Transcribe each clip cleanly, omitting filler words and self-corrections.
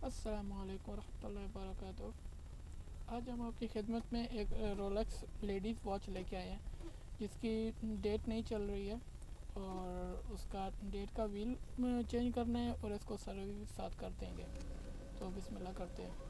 अस्सलामुअलैकुम रहमतुल्लाहि व बरकातुहू। आज हम आपकी खिदमत में एक रोलेक्स लेडीज़ वॉच लेके आए हैं जिसकी डेट नहीं चल रही है और उसका डेट का व्हील चेंज करना है और इसको सर्विस साथ कर देंगे। तो बिस्मिल्लाह करते हैं।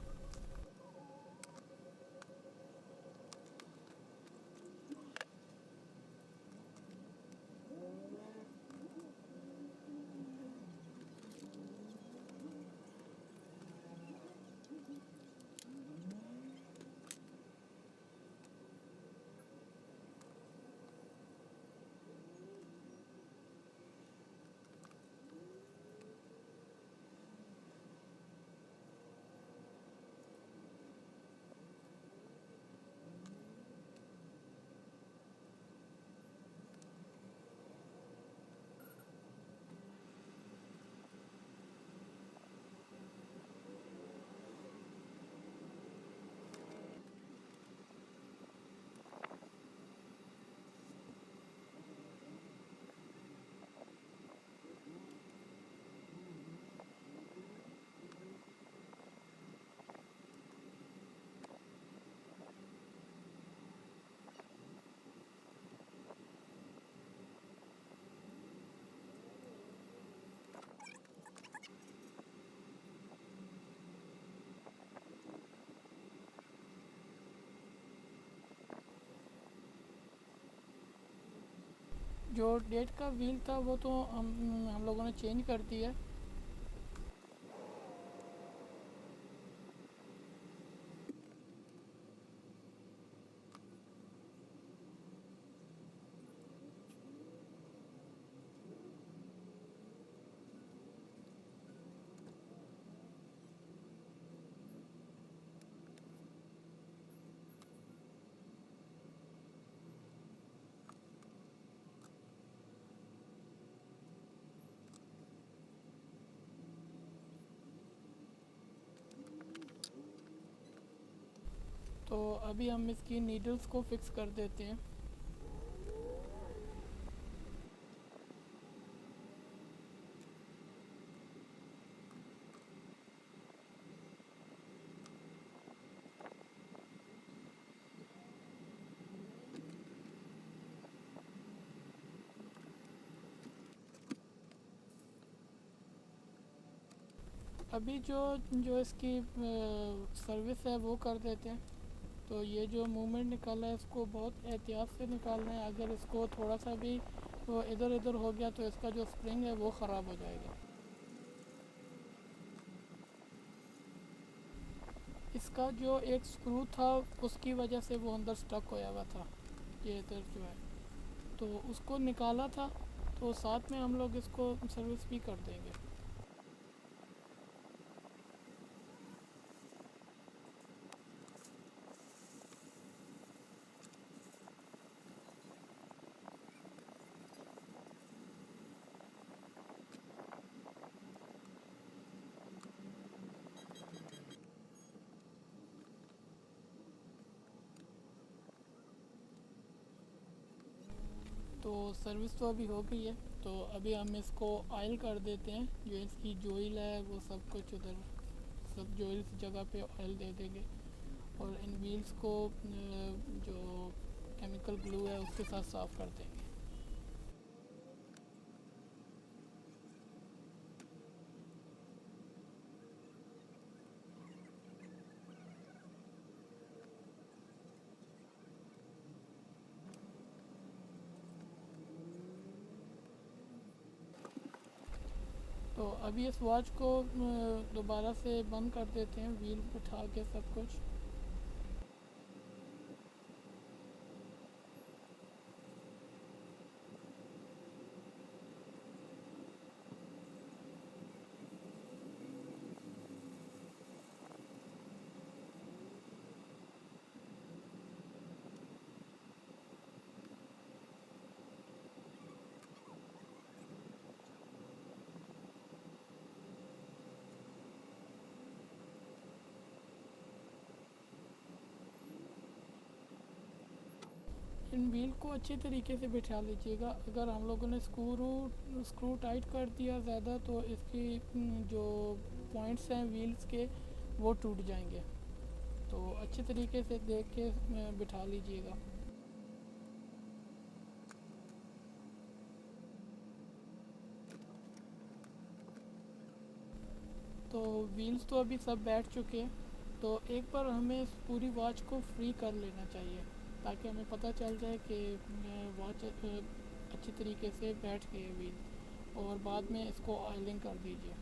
जो डेट का व्हील था वो तो हम लोगों ने चेंज कर दिया। तो अभी हम इसकी नीडल्स को फिक्स कर देते हैं। अभी जो जो इसकी सर्विस है वो कर देते हैं। तो ये जो मूवमेंट निकाला है इसको बहुत एहतियात से निकालना है। अगर इसको थोड़ा सा भी वो इधर उधर हो गया तो इसका जो स्प्रिंग है वो ख़राब हो जाएगा। इसका जो एक स्क्रू था उसकी वजह से वो अंदर स्टक होया हुआ था। ये इधर जो है तो उसको निकाला था। तो साथ में हम लोग इसको सर्विस भी कर देंगे। तो सर्विस तो अभी हो गई है। तो अभी हम इसको ऑयल कर देते हैं। जो इसकी जोइल है वो सब कुछ उधर सब जोइल जगह पे ऑयल दे देंगे और इन व्हील्स को जो केमिकल ग्लू है उसके साथ साफ़ कर देंगे। तो अभी इस वॉच को दोबारा से बंद कर देते हैं, व्हील उठा के सब कुछ। इन व्हील को अच्छे तरीके से बिठा लीजिएगा। अगर हम लोगों ने स्क्रू स्क्रू टाइट कर दिया ज़्यादा तो इसकी जो पॉइंट्स हैं व्हील्स के वो टूट जाएंगे। तो अच्छे तरीके से देख के बिठा लीजिएगा। तो व्हील्स तो अभी सब बैठ चुके हैं, तो एक बार हमें इस पूरी वॉच को फ्री कर लेना चाहिए ताकि हमें पता चल जाए कि वॉच अच्छी तरीके से बैठ गई है व्हील। और बाद में इसको ऑयलिंग कर दीजिए।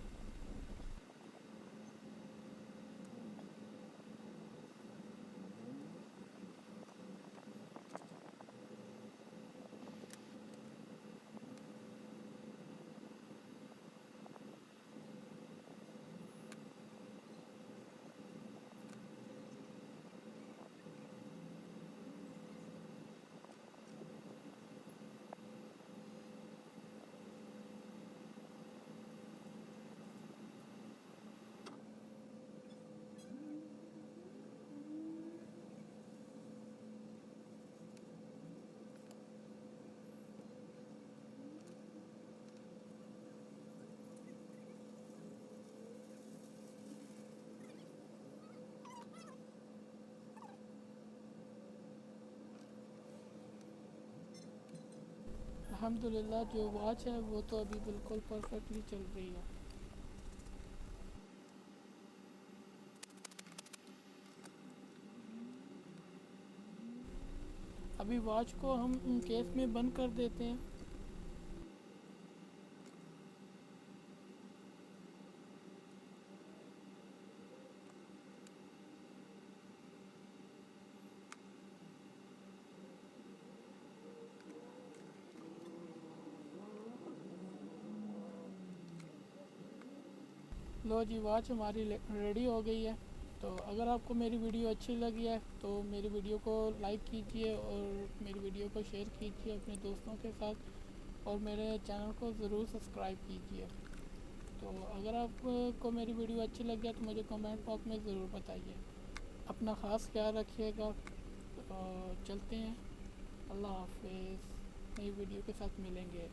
अल्हम्दुलिल्लाह जो वॉच है वो तो अभी बिल्कुल परफेक्टली चल रही है। अभी वॉच को हम केस में बंद कर देते हैं। लो जी, वॉच हमारी रेडी हो गई है। तो अगर आपको मेरी वीडियो अच्छी लगी है तो मेरी वीडियो को लाइक कीजिए और मेरी वीडियो को शेयर कीजिए अपने दोस्तों के साथ, और मेरे चैनल को ज़रूर सब्सक्राइब कीजिए। तो अगर आपको मेरी वीडियो अच्छी लगी है तो मुझे कमेंट बॉक्स में ज़रूर बताइए। अपना ख़ास ख्याल रखिएगा। तो चलते हैं, अल्लाह हाफिज़। नई वीडियो के साथ मिलेंगे।